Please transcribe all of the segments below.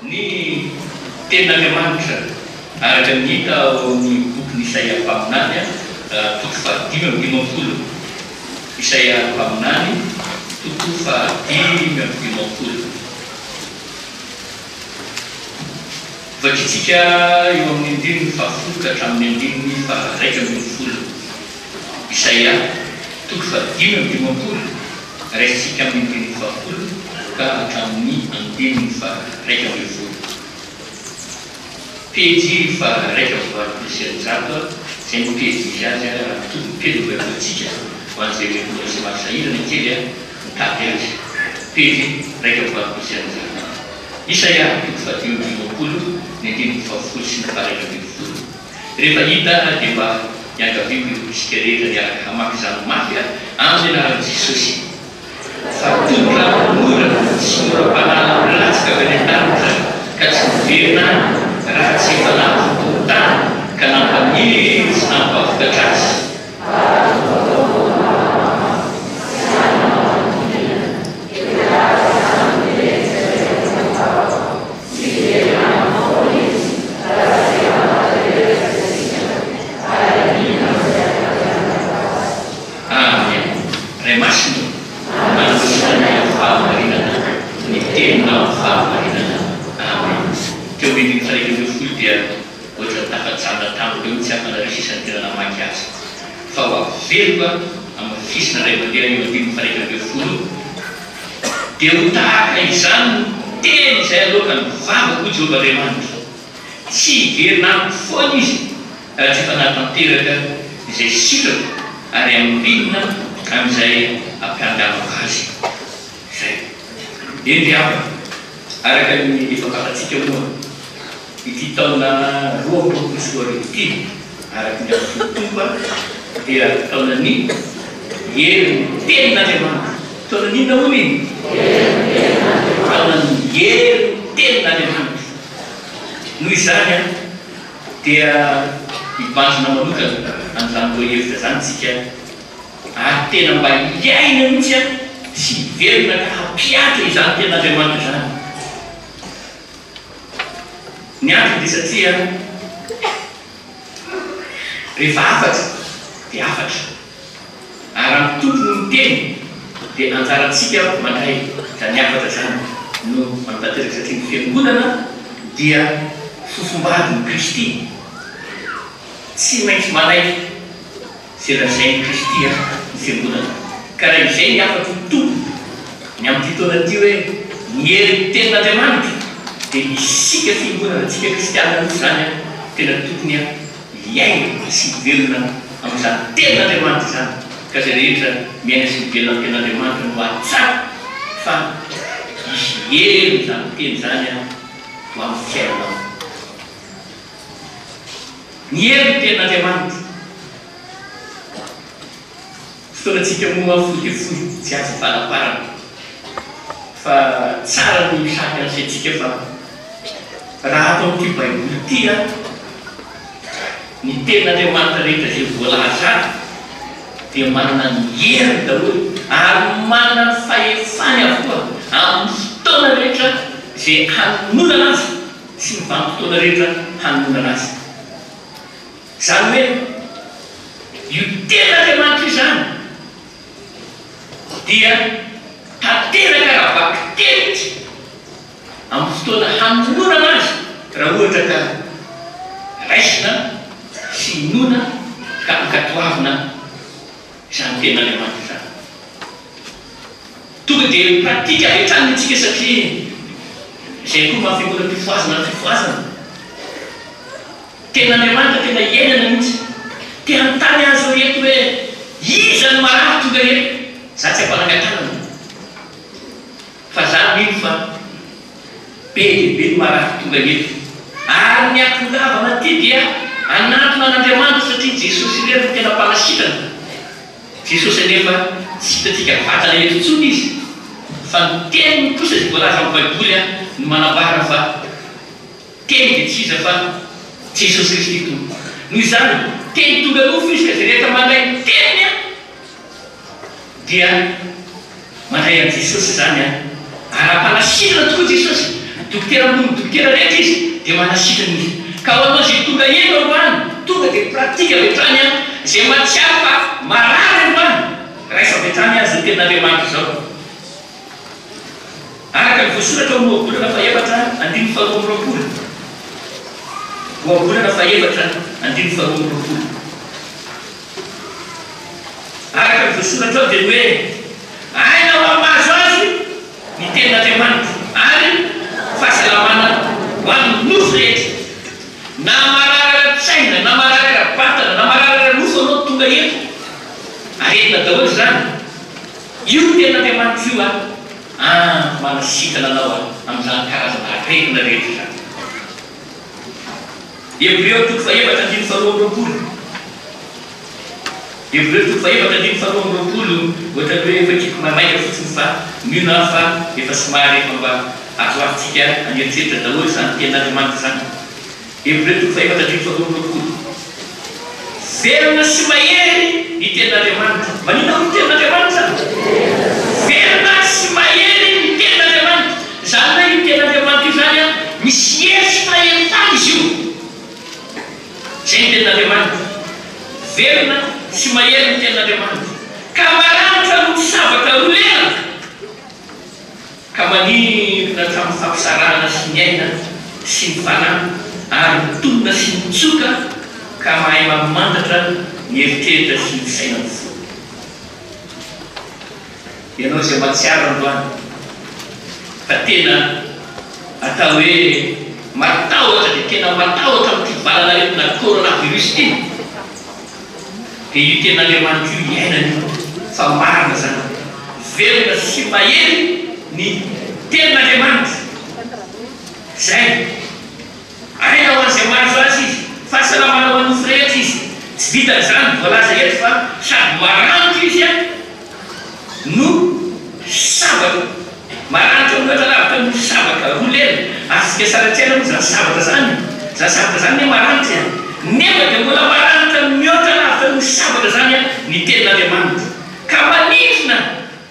Ny ten'Andriamanitra araka ny hita ao amin'ny boky Isaia mpaminany toko fahadimy amby dimampolo. Isaia mpaminany toko fahadimy amby dimampolo. Vakitsika eo amin'ny andininy fahafolo ka hatramin'ny andininy faharaika ambin'ny folo. Isaia toko fahadimy amby dimampolo raisitsika amin'ny andininy fahafolo ka hatramin'ny andininy faharaika ambin'ny folo. Pejy faharaika valopolo sy eninjato izay ny pejy izy azy raha tokony pejy voavatsika ho an'izay hoe sy mahasahirana kely mitady azy. Pejy raika valopolo sy eninjato. Isaia toko fahadimy amby dimampolo ny andininy fahafolo sy ny faharaika ambin'ny folo. Rehefa hita dia mba hiankaviako isika rehetra niaraka hamaky izany mafy amin'ny anaran'i Jesosy. Fa tonga mora sy mora-panala latsaka avy any an-danitra ka tsy miverina raha tsy efa nampitontany ka nampaniry sy nampahafokatra azy. Amen. Ray masina manasana fahamarinana ny tena fahamarinana. Amen. Teo amin'ny faraika ambin'ny folo dia ohatra tafajana tampoka eo tsy afanarisisan'ny tena namaky azy. Fa ho aveloka amin'ny fisina ray mandeha eo amin'ny faraika ambin'ny folo dia ho tahaka izany teny izay aloha ny vavako Jehovahandriamanitra. Tsy hiverina amiko foana izy raha tsy efa nahatanteraka izay sitrako ary ambinina amin'izay ampiandanako azy. Izay. Endriava araka ny efa fantatsika moa ity taona 2024 ity araka ny afotompa dia taona ny herin'ny tenin'Andriamanitra. Taona ny inona moa iny? Taona ny herin'ny tenin'Andriamanitra. Noho izany dia hibanjona manokana amin'izany koa hevitra zany tsika ary tena mba hiaina mihitsy sy hiverina ka hampiatra izany tenin'Andriamanitra izany. Ny antony dia satria rehefa afatra dia afatra ary amin'ny tompony miteny dia anjarantsika mandray izany afatra zany no mantanteraka satria ny fiangonana dia fofombadin'i Kristy. Tsy maintsy manaiky izay lazain'i Kristy ny fiangonana. Ka raha izay ny afatra ny tompony ny amin'ity taona ity hoe ny herin'ny tenin'Andriamanitra dia isika fiangonana antsika kristianina misy zany tena tokony hiaina sy hivelona amin'izany tenin'Andriamanitra izany. Ka izay rehetra miaina sy mivelona amin'ny tenin'Andriamanitra no atsara fa isy hery izany teny zany ho amin'ny fiainanao. Ny herin'ny tenin'Andriamanitra fotoanantsika moa fohifohy tsy azy fanaparana fa tsara ny misaky an'izay fa raha atao amin'ity baiboly ity ny tenin'Andriamanitra rehetra izay voalaza dia manana ny heriny daholo ary manana ny fahefany avokoa amin'ny fotoana rehetra izay hanonana azy sy ny vanim-potoana rehetra hanonana azy. Izany hoe io tenin'Andriamanitra izany dia tanteraka raha vaky telitra amin'ny fotoana hanonana azy raha ohatra ka raisina sy nona ka ankatoavina izany tenin'Andriamanitra izany. Tonga dia pratika avetrany antsika satria izay koa mahafiangonana fifoazana ny fifoazana. Tenin'Andriamanitra tena iainana mihitsy. Te hanontany azy reto hoe iza ny marary tonga eto. Za tsy ampanangatanana fa zany ino fa be lehibe ny marary tonga eto. Ary ny akongavana ty dia anatona an'Andriamanitra satria Jesosy rehetra tena mpanasitrana. Jesosy anefa tsy hitatsika vatana eto intsony izy fa ny teniny kosa izay voalaza amin'ny baiboly no manambara fa teny dia tsy iza fa Jesosy Kristy tompo. Noho izany teny tonga nofo izy ka izay rehetra mandray ny teniny dia mandray an'i Jesosy zany ara-panasitrana tokoa Jesosy dokotera ambony dokotera rehetra izy dia manasitrana izy ka ho anao zay tonga eno ambany tonga dia pratika vetrany a zay matsiaro fa marary ambany raisa vetrany azy ny ten'Andriamanitra izao araka ny voasoratra ao moabolana faefatra andimy faharoa amby roapolo moabolana faefatra andimy faharoa amby roapolo araka ny voasoratra ao dia hoe aina ho amazo azy ny ten'Andriamanitra ary fahasalamana ho amin'ny nofo rehetra na mararara tsaina na mararara batana na mararara nofo anao tonga eto aretina daholo zany io ten'Andriamanitra io manasitana anao amin'izany karazana aretina rehetra zany Hebreo toko faefatra andimy faharoa amby roapolo Hebreo toko faefatra andimy faharoa amby roapolo ohatra hoe efa tiako mamaika fotsiny fa mino fa efa somary efa mba azo avitsika aneritseritra daholo zany ten'Andriamanitra zany Hebreo toko faefatra andimy faharoa amby roapolo verina sy mahery ny ten'Andriamanitra maninona ny ten'Andriamanitra verina sy mahery ny ten'Andriamanitra zany hoe io ten'Andriamanitra io zany a misy hery sy mahery tany izy io zay ny ten'Andriamanitra verina sy mahery ny ten'Andriamanitra ka maranitra no misavaka rolena ka manirina hatramin'ny fampisarahana sy ny aina sy ny fanana ary mitonona sy ny mitsoka ka mahay mamantatra ny eritreritra sy ny fisaina ny fo ianao zay matsiaro androany fa tena atao hoe matahotra dia tena matahotra amin'ity valana retina coronavirus ity dia io ten'Andriamanitra io iainany fa marina zany verina sy mahery ny ten'Andriamanitra zay aina ho an'izay mahazo azy izy fahasalamana ho an'nofo rehetra izy tsy vitan'izany voalaza eto fa sady maranitra izy a no sabaka maranitra miohatra lavitra no sabaka rolena azika saratsaina moa zany sabaka zany ne maranitra nefa dia mbola maranitra mihoatra lavitra no sabaka zany a ny ten'Andriamanitra ka manifina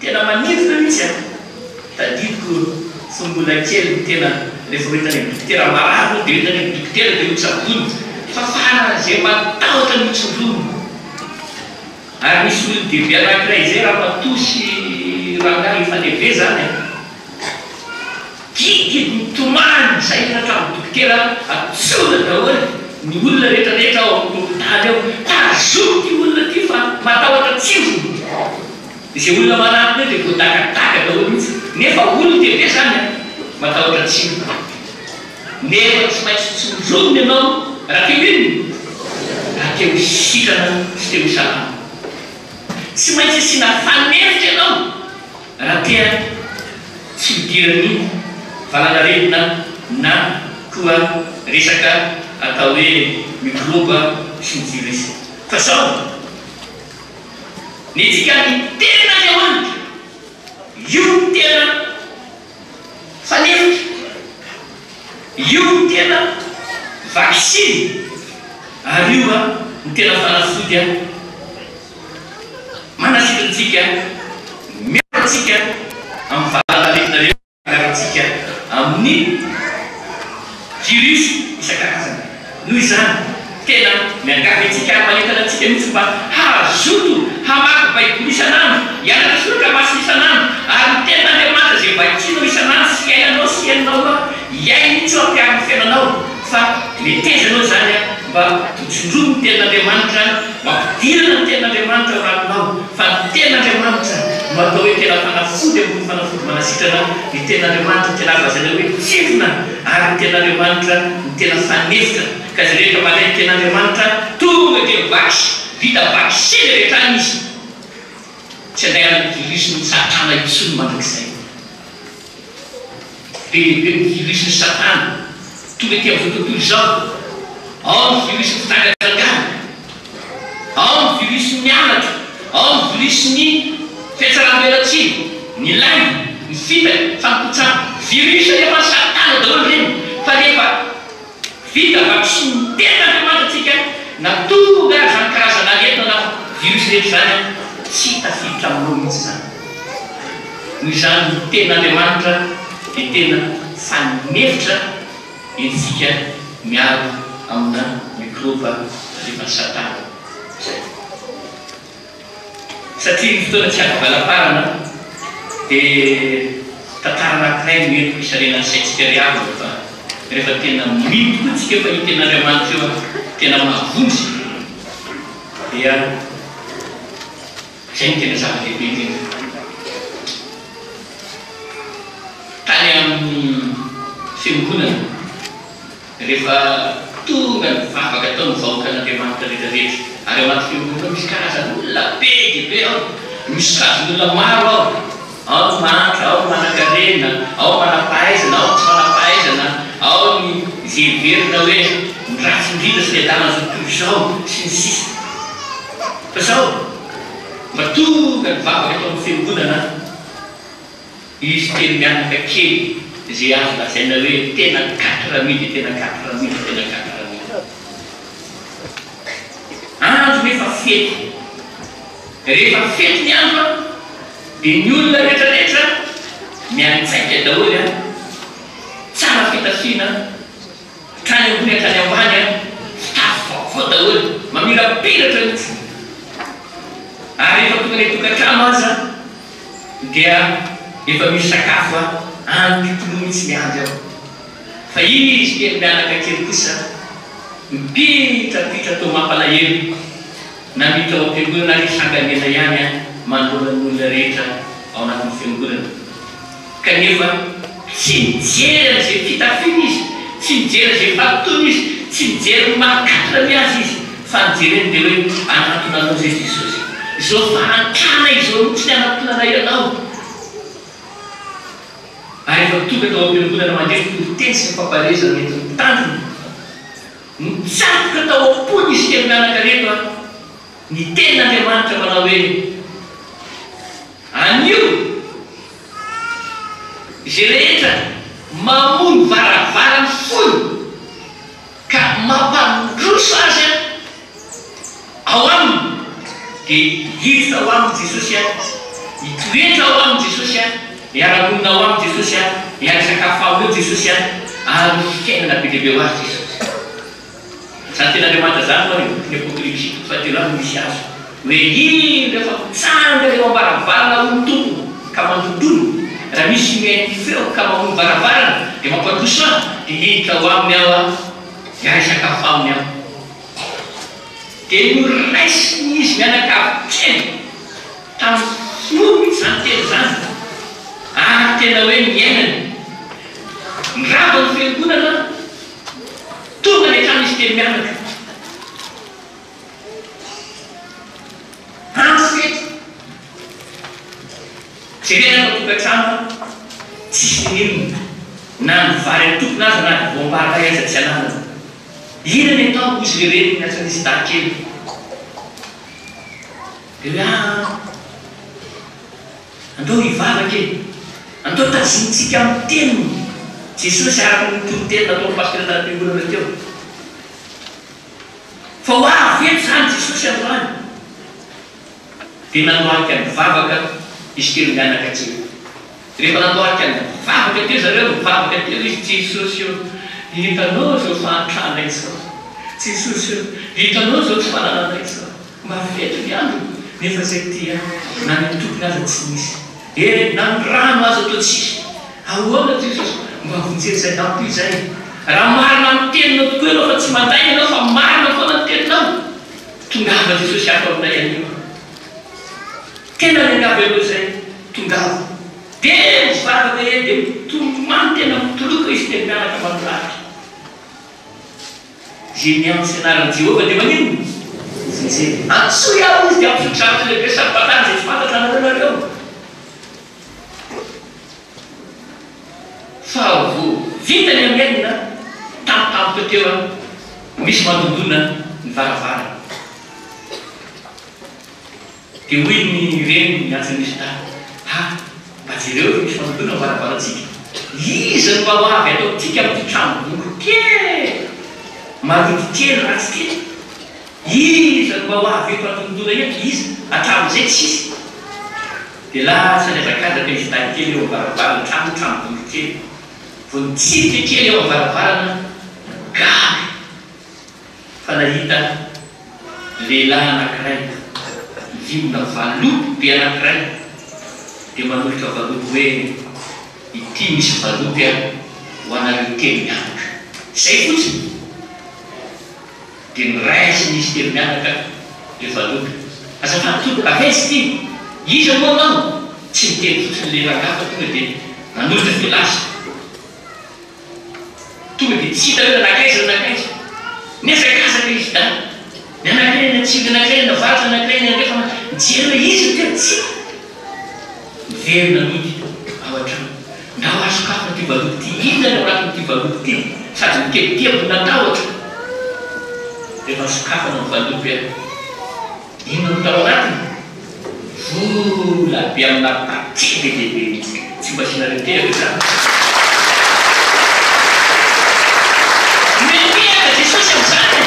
tena manifina mihitsy a tadidiko fa mbola kely ny tena rehefa hoentany dokotera marary dia hoentany dokotera dia hotsavony fa fana zay matahotra ny tsorono ary misy olo dehibe anankiray zay raha matosy rangahy efa lehibe zany kidy mitomany zay hatramin'ny dokotera atsola daholo ny olona rehetrarehetra ao amin'ny tany ao tazoky ty olona ty fa matahotra tsivony izay olona manantona dia voadakadaka daholo mihitsy nefa olona dehibe zany matahotra tsivony nefa tsy maintsy tsorono ianao raha teo iny raha teo sitrana sy teo salama tsy maintsy asiana fanefitra ianao raha tea tsy midirany valanaretina na koa resaka atao hoe mikroba sy ny virus fa sao ny tsika ny ten'Andriamanitra io tena fanefitra io tena vaccine ary io ny tena fanafody a manasitritsika miaratsika amin'ny valanaretina miaratsika amin'ny virus isan-karazany noho izany tena miangavy antsika manentana antsika mihitsy mba hazoto hamaky baiboly isan'andro hianatra soratra masina isan'andro ary ny ten'Andriamanitra zay vakinao isan'andro sy iainanao sy iainanao iainy itsy ampiariny fiainanao fa metezanao zany a mba totsondrono ny ten'Andriamanitra mampidirana ny ten'Andriamanitra ratinao fa ny ten'Andriamanitra no atao hoe tena fanafody ambony fanafody manasitrana ny ten'Andriamanitra tena avazana hoe tsivona ary ny ten'Andriamanitra ny tena fanefitra ka zay rehetra mandray ny ten'Andriamanitra tonga dia vaksy vita vaksiny rehetrany izy tsy anday amin'ny virus ny satana itsony mandrakizay bebe ny virus ny satana tonga ty amin'izao tontolo izao ao ny virus ny fitangatsangana ao ny virus ny mianatra ao ny virus ny fiatsaram-belatsiny ny lainy ny fitaka fampotsana virus efa satana daholo reny fa nefa vita vaksiny ten'Andriamanitra tsika natonga zany karazana aretina na virus rehetra zany tsy tafiditra aminao mihitsy zany noho izany ten'Andriamanitra dia tena fanemitra itsika miaro amina mikrova rehefa satana zay satria ny fotoana tsy azo valaparana dia tantara anankiray mety isarenany saintsika riavina fa rehefa tena mily tokoa tsika fa hiten'Andriamanitra eo tena mahavonjy dia zay ny tena zava-dehibe indrindra. Tany amin'ny fiangonana rehefa tonga ny vavaka atao ny vahoaka an'Andriamanitra rehetrarehetra ary ao anaty fiangonana misy karazan'olona be dia be ao, misy karazan'olona maro ao manatra, ao manan-karena, ao manam-pahaizana, ao tsy manam-pahaizana, ao ny zeriverina hoe ratsy indrindra sy adala zotoy izao sy ny sisa. Fa zao mba tonga ny vavaka atao amin'ny fiangonana izy teny mianaka kely izay azo lazaina hoe tena 4 tena 4 andro nefa fety. Rehefa fety ny andro dia ny olona rehetrarehetra miantsaika daholo tsara fitafiana tany ambony tany ambany fitafy vaovao daholo mamirapiratra mihitsy. Ary rehefa tonga ny tokantrano aza dia efa misy sakafo ampitolo mihitsy miandry ao. Fa izy kely mianaka kely kosa mipitrapitra tao mampalahelo na mita ao am-piangonana ary sanganena ihany mandroana ny olona rehetra ao anatin'ny fiangonana. Kanefa tsy mijery izay fitafiana izy, tsy mijery izay fatony izy, tsy mijery mahakatra miazy izy, fa mijereny dia hoe anatona anao zay Jesosy. Izao fahantrana izao mihitsy ny anatonana ianao. Ary efa tonga tao am-piangonana mandray toloteny sy fampalezana mety mitandrina. Mitsatoka tao am-pony izy kely mianaka rehetra ny tenin'Andriamanitra manao hoe anio izay rehetra mamono varavarany fono ka mampandroso azy ao aminy dia hiditra ao aminy Jesosy hitoetra ao aminy Jesosy hiara-monina ao aminy Jesosy hiara-sakafo aminy Jesosy ary fiainana be lehibe ho azy Jesosy. Zany tenin'Andriamanitra zany moa ny Apokalipsy 7 misy azo hoe iny rehefa mitsanga eo am-baravarana ho tompony ka mandondolo raha misy mihainy feo ka mamono varavarana dia mampandroso dia hiditra ao aminy ao hiara-sakafo aminy ao. Dia noraisiny izy mianakavitseny tamin'ny finoa mihitsy zany teny zany ary tena hoe miainany mirava ny fiangonana tonga ny hatrany izy teny mianaka andro fety jerena no tokantrano tsisy ninona na ny vary antokona azy na ny voambara aiza tsy ananana. Ina ny atao izy rereny ny asan'izy dakely dia hoe andao hivavaka andao tazinitsika amin'ny teniny Jesosy araka ny toloteny natao pasterana am-piangonana teo. Fa ho avy eto zany Jesosy androany dia nanoarika ny vavaka izy kely mianaka kely. Rehefa nanoarika ny vavaka teo zareo mivavaka teo izy Jesosy eo hitanao zao fahantrana izao, Jesosy eo hitanao zao tsy fananana izao, mba fety ny andro nefa zay tia na ny tokony aza tsy misy na ny rano aza atao tsisy ahoana Jesosy mba vonjeny zay nampi zay raha marina ny teninao tokoa ianao fa tsy manday ianao fa marina foana ny teninao tongava Jesosy ato aminay anio tena niangava ianao zay tongava dia mivavaka dia mitomany tena mitoloka izy tena mianaka manoratra zay miamin'ny fianaran'i Jehovah dia magnino vonjeny antsoy ao izy dia ampisotraritra lehibe sabatany zay tsy fantatra anareo fa vo vitany amin'ainina tampotampoka teo misy mandondona ny varavarana dia hoy ny reny ny asan'izy mba jereo misy mandondona ny varavarantsika izy no mba ho avy atao tika amin'ity trano bongo kely marody kely ratsy kely izy no mba ho avy eto antondona eto izy hatramin'izay tsisy dia lasa ny azakazaka izy tany kely eo varavarana trano bongo kely vonitsika kely eo avaravarana gaby fa nahita lehilahy anankiray vimona valopo be anankiray dia manolotra valopo hoe ity misy valopo ho anareo telo mianaka izay fotsiny dia niraisy nisy telo mianaka le valopo azafady toka avesy ty izy moa nao tsy miteny fotsiny le rangafa tonga dia nanolotra filasy tonga dia tsy hita hoe nanakaiza nanakaiza niazakazaka izy da ny anakirena tsily anakirena varotra anakirena ndefa mijery hoe izy teo tsy miverina mity ao an-trano nda ho azo-kafa ty valopo ty inona ny anatin'ity valopo ty sady mikebikebo natahotra rehefa azo-kafa na valopo inona no tao anatiny vola be amina paty be lehibe tsy mba sinarentehako zany mepiaka jesosy am'zany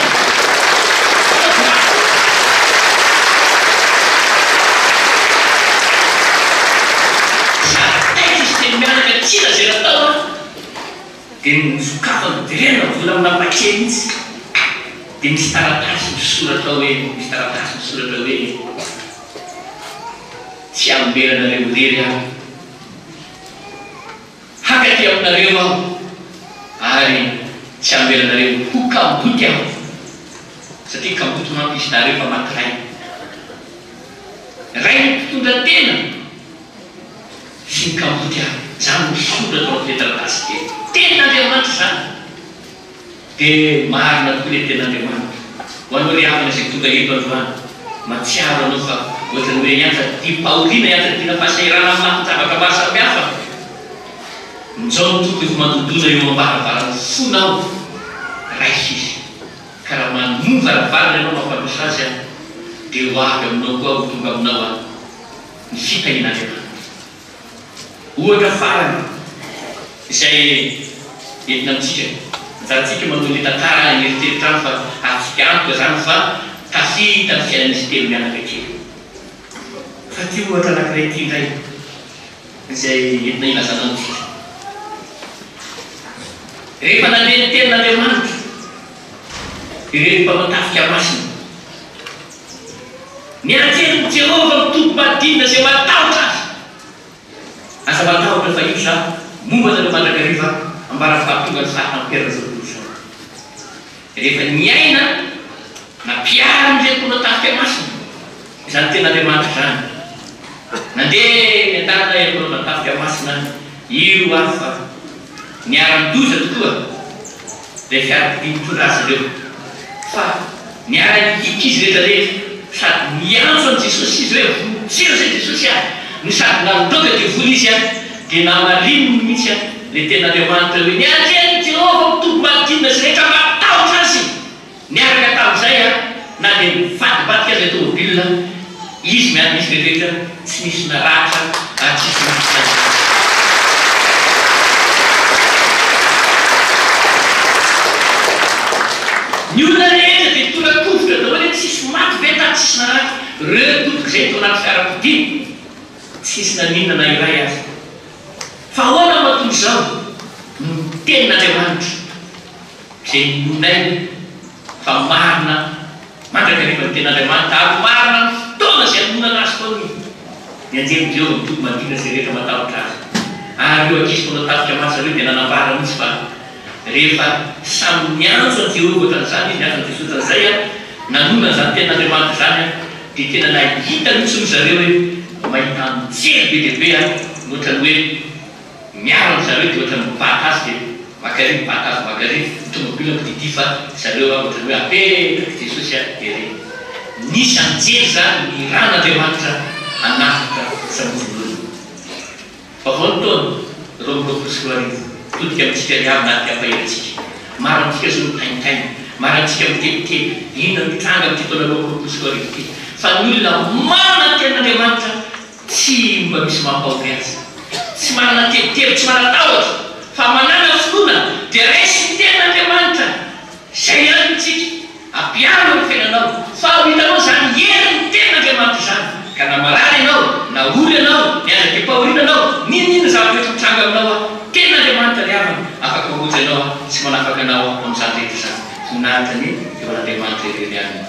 mianaka tsira zay natao dia nisokafa midirena vola amina paquet mihitsy dia misy taratasy misoratra hoe tsy amberanareo rery aho hakaty aminareo aho ary tsy amberanareo ho kamboty aho satria kamboty manko izy nareo fa makiray ray ny mpitondra-tena sy ny kamboty aho zany misoratra ao le taratasy kely ten'Andriamanitra zany dia marina tokoa le ten'Andriamanitra ho anao ry havana izay tonga eto androany matsiaro anao fa ohatrany hoe iantsa ty Paolina iantsa tiana fahasairana amin'ny mahitavaka maro samihafa nizao toko efa mandodona eo ambaravarana fonao raisy izy ka raha manomva varavarana ianao mampandrosa azy a dia ho avy aminao koa ho tonga aminao a ny fitahin'Andriamanitra ohatra farany izay entina amitsika zahantsika manao le tantara eritreritany fa afika antoka zany fa tafita ny fiainan'izy telo mianaka kely fa ty ohatra anankiray ty indray izay entina ilazana amitsika rehefa nandeha ny tenin'Andriamanitra ireo mpamatafika masina nianjerin'i Jehova mitombo-badina zay matahotra azy asa matahotra fa io za momba zareo mandrakariva ambara fahatonga ny fahatamperana zao tosa rehefa niaina napiara am'izay mponatafika masina izany ten'Andriamanitra zany nandeha niantarana mponatafika masina io afa niara-doza tokoa dia fiara-pidi mitondra azy reo fa niara-ikizy rehetrarehetra sady niantso an' Jesosy izy hoe votsiro zay Jesosy ahy ny sady nandoka dia vola izy a dia namarinony mihitsy a le ten'Andriamanitra hoe nianjerin'i Jehova mitombo-badina sy rehetra matahotra azy niaraka tamin'izay a na dia mivadibadika azy le tômôbilina izy miaraka izy rehetra tsy misy naratra ary tsisy misy ny olona rehetra dia tonga kovotra daholo hoe tsisy maty veta tsisy naratra reo totika izay tao anaty fiara-pidiny tsisy naninona na iray azy fa ahoana mahatonga izao no tenin'Andriamanitra izay nonay fa marina mandrakariva ny ten'Andriamanitra ary marina ny fotoana izay anonana azy tao ny anjery Jehova mitombo-badina izay rehetra matahotra azy ary eo ankizy mponatafika masina reo dia nanambara mihitsy fa rehefa samy niantso an Jehova ohatran'izany izy niantso an Jesosy an'izay a nanona zany ten'Andriamanitra zany a dia tena nahita mihitsy ny zareo hoe mahita mijery be lehibe a ohatrany hoe miaro ny zareo dia ohatrany mibata azy dia makary mibata azy makary tômôbila mpididi fa zareo a ohatrany hoe apetraky Jesosy a dia re nisy anjery zany ny ran'Andriamanitra anafika samonjolona fa vao ny taona roapolo sy roa arivo todika amintsika ry avy naty ampaherantsika maro antsika zao mitainitaina maro antsika mitebiteby inona mitranga amin'ity taona roapolo sy roa arivo ty fa ny olona manana ten'Andriamanitra tsy mba misy mampahory azy tsy manana tebiteby tsy manatahotra fa manana fotoana dia raisy ny ten'Andriamanitra zay ihany mitsika ampiaro ny fiainanao fa ho hitanao zany herin'ny ten'Andriamanitra zany ka na marary ianao na oly ianao niazaka mpahoriana anao ninona zavatra mitranga aminao a ten'Andriamanitra ry havana kenal konsumsi itu sangat. Sunat ini kepada teman diri yang